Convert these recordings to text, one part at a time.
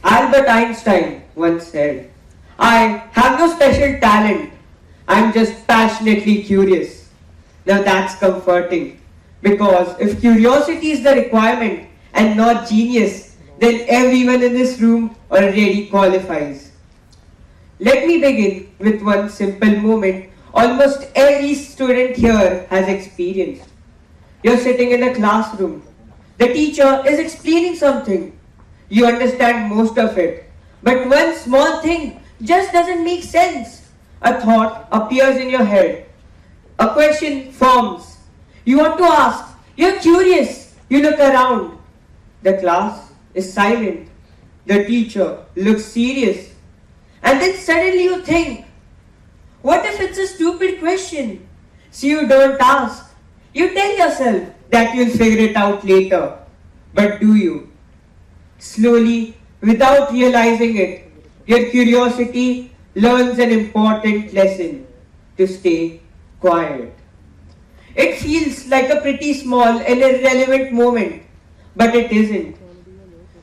Albert Einstein once said, I have no special talent. I'm just passionately curious. Now that's comforting because if curiosity is the requirement and not genius, then everyone in this room already qualifies. Let me begin with one simple moment almost every student here has experienced. You're sitting in a classroom. The teacher is explaining something. You understand most of it. But one small thing just doesn't make sense. A thought appears in your head. A question forms. You want to ask. You're curious. You look around. The class is silent. The teacher looks serious. And then suddenly you think, what if it's a stupid question? So you don't ask. You tell yourself that you'll figure it out later. But do you? Slowly, without realizing it, your curiosity learns an important lesson: to stay quiet. It feels like a pretty small and irrelevant moment, but it isn't.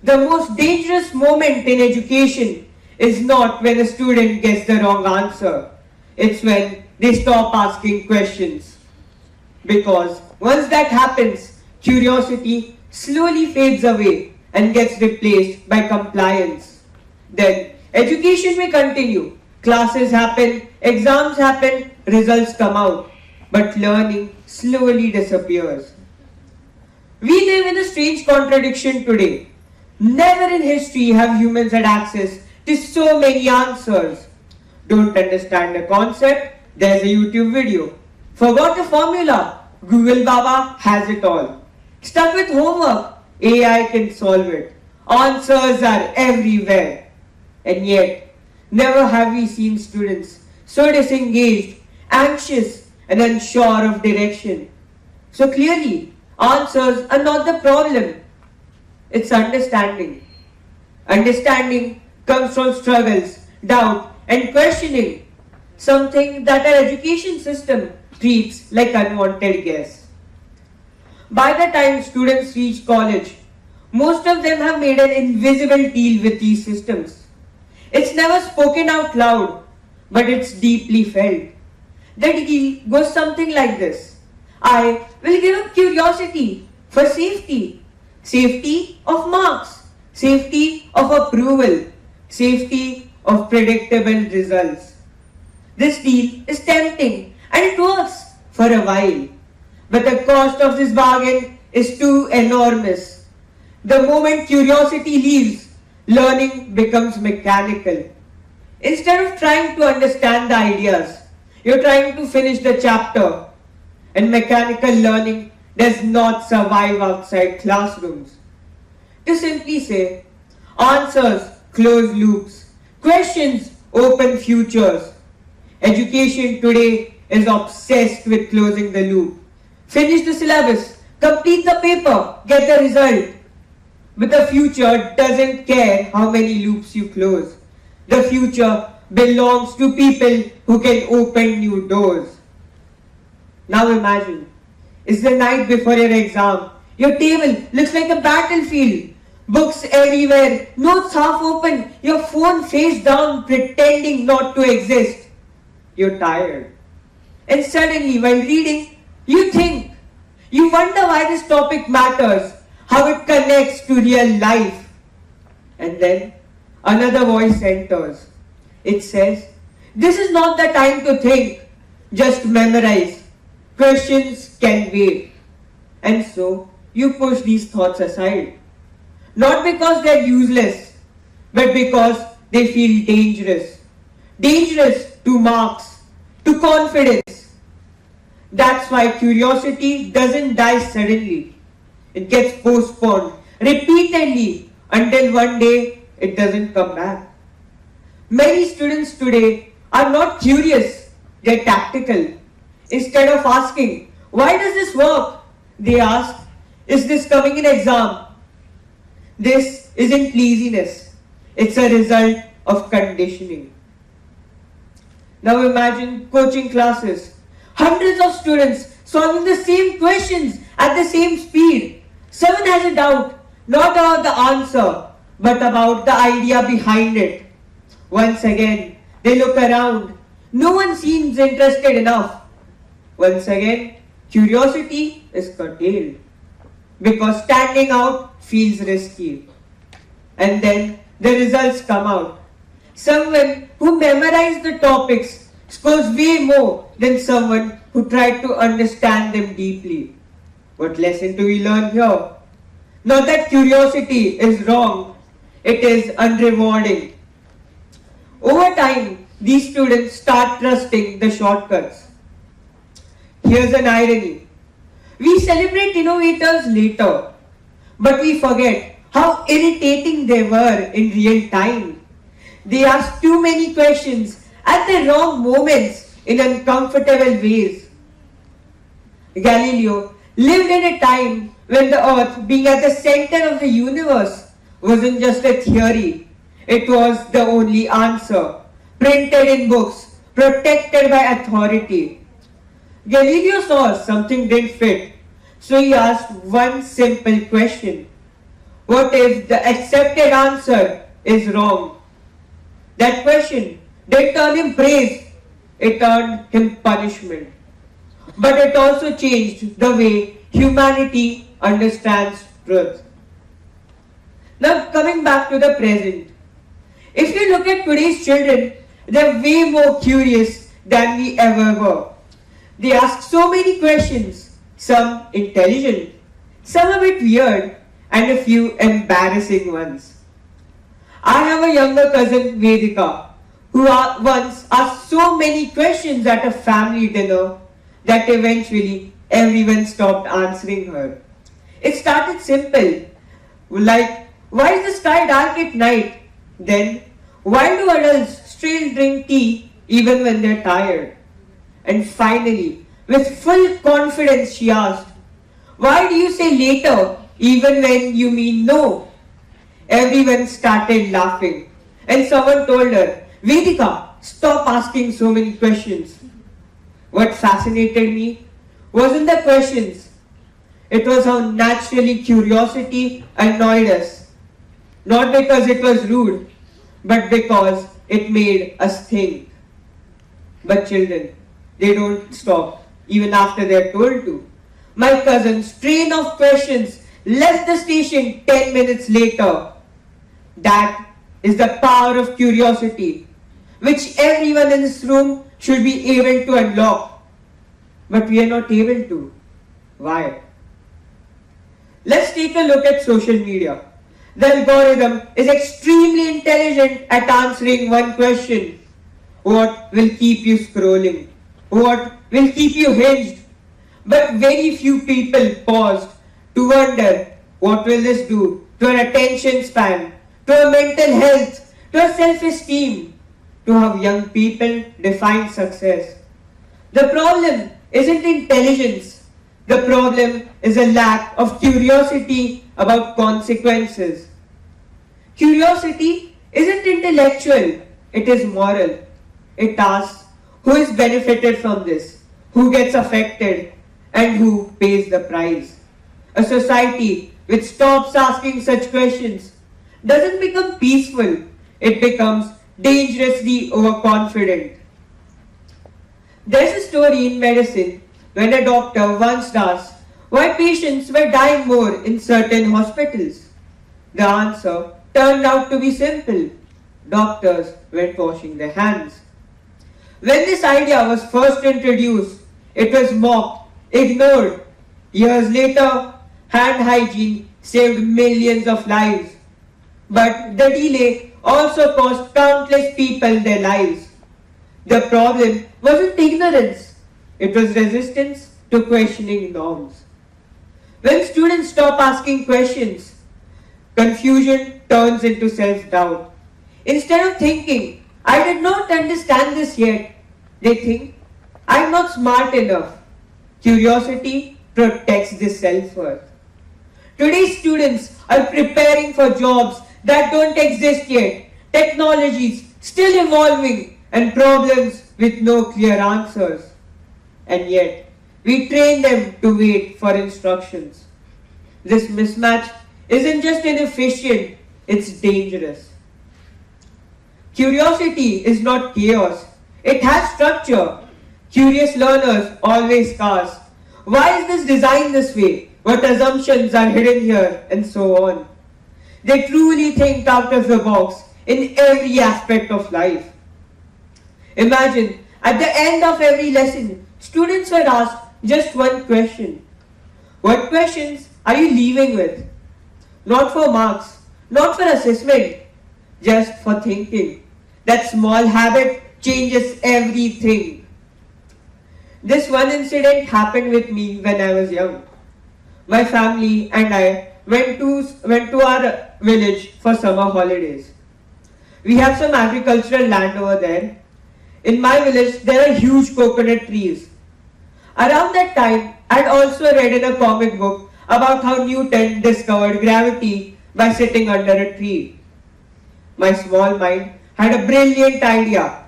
The most dangerous moment in education is not when a student gets the wrong answer. It's when they stop asking questions. Because once that happens, curiosity slowly fades away and gets replaced by compliance. Then education may continue. Classes happen, exams happen, results come out. But learning slowly disappears. We live in a strange contradiction today. Never in history have humans had access to so many answers. Don't understand a concept? There's a YouTube video. Forgot a formula? Google Baba has it all. Stuck with homework? AI can solve it. Answers are everywhere. And yet, never have we seen students so disengaged, anxious, and unsure of direction. So clearly, answers are not the problem. It's understanding. Understanding comes from struggles, doubt, and questioning. Something that our education system treats like unwanted guests. By the time students reach college, most of them have made an invisible deal with these systems. It's never spoken out loud, but it's deeply felt. The deal goes something like this. I will give up curiosity for safety. Safety of marks. Safety of approval. Safety of predictable results. This deal is tempting and it works for a while. But the cost of this bargain is too enormous. The moment curiosity leaves, learning becomes mechanical. Instead of trying to understand the ideas, you're trying to finish the chapter. And mechanical learning does not survive outside classrooms. To simply say, answers close loops, questions open futures. Education today is obsessed with closing the loop. Finish the syllabus, complete the paper, get the result. But the future doesn't care how many loops you close. The future belongs to people who can open new doors. Now imagine, it's the night before your exam. Your table looks like a battlefield. Books everywhere, notes half open, your phone face down pretending not to exist. You're tired. And suddenly while reading, you think, you wonder why this topic matters, how it connects to real life. And then another voice enters. It says, this is not the time to think, just memorize. Questions can wait. And so you push these thoughts aside. Not because they're useless, but because they feel dangerous. Dangerous to marks, to confidence. That's why curiosity doesn't die suddenly. It gets postponed repeatedly until one day it doesn't come back. Many students today are not curious, they're tactical. Instead of asking, why does this work? They ask, is this coming in exam? This isn't laziness, it's a result of conditioning. Now imagine coaching classes. Hundreds of students solving the same questions at the same speed. Someone has a doubt, not about the answer, but about the idea behind it. Once again, they look around. No one seems interested enough. Once again, curiosity is curtailed because standing out feels risky. And then the results come out. Someone who memorized the topics scores way more than someone who tried to understand them deeply. What lesson do we learn here? Not that curiosity is wrong, it is unrewarding. Over time, these students start trusting the shortcuts. Here's an irony. We celebrate innovators later, but we forget how irritating they were in real time. They asked too many questions at the wrong moments in uncomfortable ways. Galileo lived in a time when the earth, being at the center of the universe, wasn't just a theory. It was the only answer, printed in books, protected by authority. Galileo saw something didn't fit, so he asked one simple question. What if the accepted answer is wrong? That question didn't turn him praise, it turned him punishment. But it also changed the way humanity understands truth. Now coming back to the present. If you look at today's children, they're way more curious than we ever were. They ask so many questions, some intelligent, some a bit weird, and a few embarrassing ones. I have a younger cousin, Vedika, who once asked so many questions at a family dinner that eventually everyone stopped answering her. It started simple, like, why is the sky dark at night? Then, why do adults still drink tea even when they're tired? And finally, with full confidence, she asked, why do you say later even when you mean no? Everyone started laughing, and someone told her, Vedika, stop asking so many questions. What fascinated me wasn't the questions, it was how naturally curiosity annoyed us. Not because it was rude, but because it made us think. But children, they don't stop even after they're told to. My cousin's train of questions left the station 10 minutes later. That is the power of curiosity, which everyone in this room should be able to unlock. But we are not able to. Why? Let's take a look at social media. The algorithm is extremely intelligent at answering one question. What will keep you scrolling? What will keep you hinged? But very few people paused to wonder, what will this do to our attention span, to our mental health, to our self-esteem, to how young people define success? The problem isn't intelligence. The problem is a lack of curiosity about consequences. Curiosity isn't intellectual, it is moral. It asks, who is benefited from this? Who gets affected? And who pays the price? A society which stops asking such questions doesn't become peaceful, it becomes dangerously overconfident. There's a story in medicine when a doctor once asked why patients were dying more in certain hospitals. The answer turned out to be simple. Doctors weren't washing their hands. When this idea was first introduced, it was mocked, ignored. Years later, hand hygiene saved millions of lives. But the delay also cost countless people their lives. The problem wasn't ignorance, it was resistance to questioning norms. When students stop asking questions, confusion turns into self-doubt. Instead of thinking, I did not understand this yet, they think, I'm not smart enough. Curiosity protects this self-worth. Today's students are preparing for jobs that don't exist yet, technologies still evolving, and problems with no clear answers. And yet, we train them to wait for instructions. This mismatch isn't just inefficient, it's dangerous. Curiosity is not chaos. It has structure. Curious learners always ask, why is this designed this way? What assumptions are hidden here? And so on. They truly think out of the box in every aspect of life. Imagine, at the end of every lesson, students were asked just one question. What questions are you leaving with? Not for marks, not for assessment, just for thinking. That small habit changes everything. This one incident happened with me when I was young. My family and I went to our village for summer holidays. We have some agricultural land over there. In my village, there are huge coconut trees. Around that time, I'd also read in a comic book about how Newton discovered gravity by sitting under a tree. My small mind had a brilliant idea.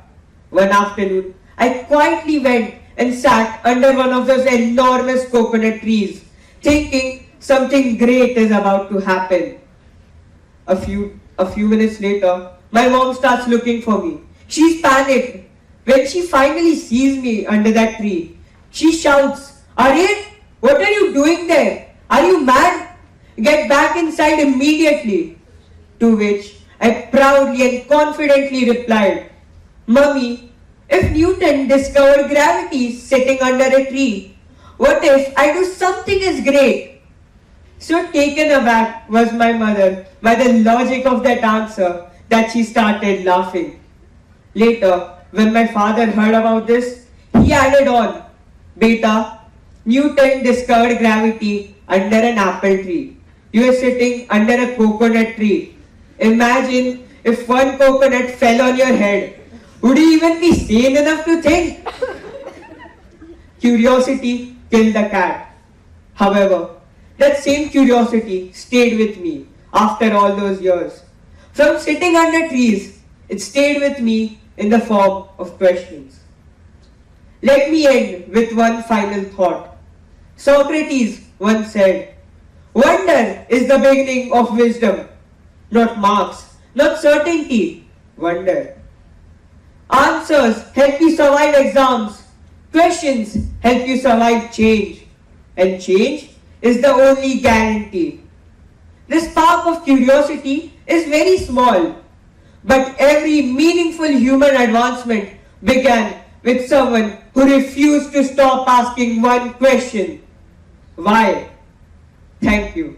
One afternoon, I quietly went and sat under one of those enormous coconut trees, thinking something great is about to happen. A few minutes later, my mom starts looking for me. She's panicked. When she finally sees me under that tree, she shouts, "Aryan, what are you doing there? Are you mad? Get back inside immediately." To which I proudly and confidently replied, "Mummy, if Newton discovered gravity sitting under a tree, what if I do something as great?" So taken aback was my mother by the logic of that answer that she started laughing. Later, when my father heard about this, he added on, "Beta, Newton discovered gravity under an apple tree. You are sitting under a coconut tree. Imagine if one coconut fell on your head. Would you even be sane enough to think?" Curiosity killed the cat. However, that same curiosity stayed with me after all those years. From sitting under trees, it stayed with me in the form of questions. Let me end with one final thought. Socrates once said, "Wonder is the beginning of wisdom." Not marks, not certainty, wonder. Answers help you survive exams. Questions help you survive change. And change is the only guarantee. The spark of curiosity is very small, but every meaningful human advancement began with someone who refused to stop asking one question. Why? Thank you.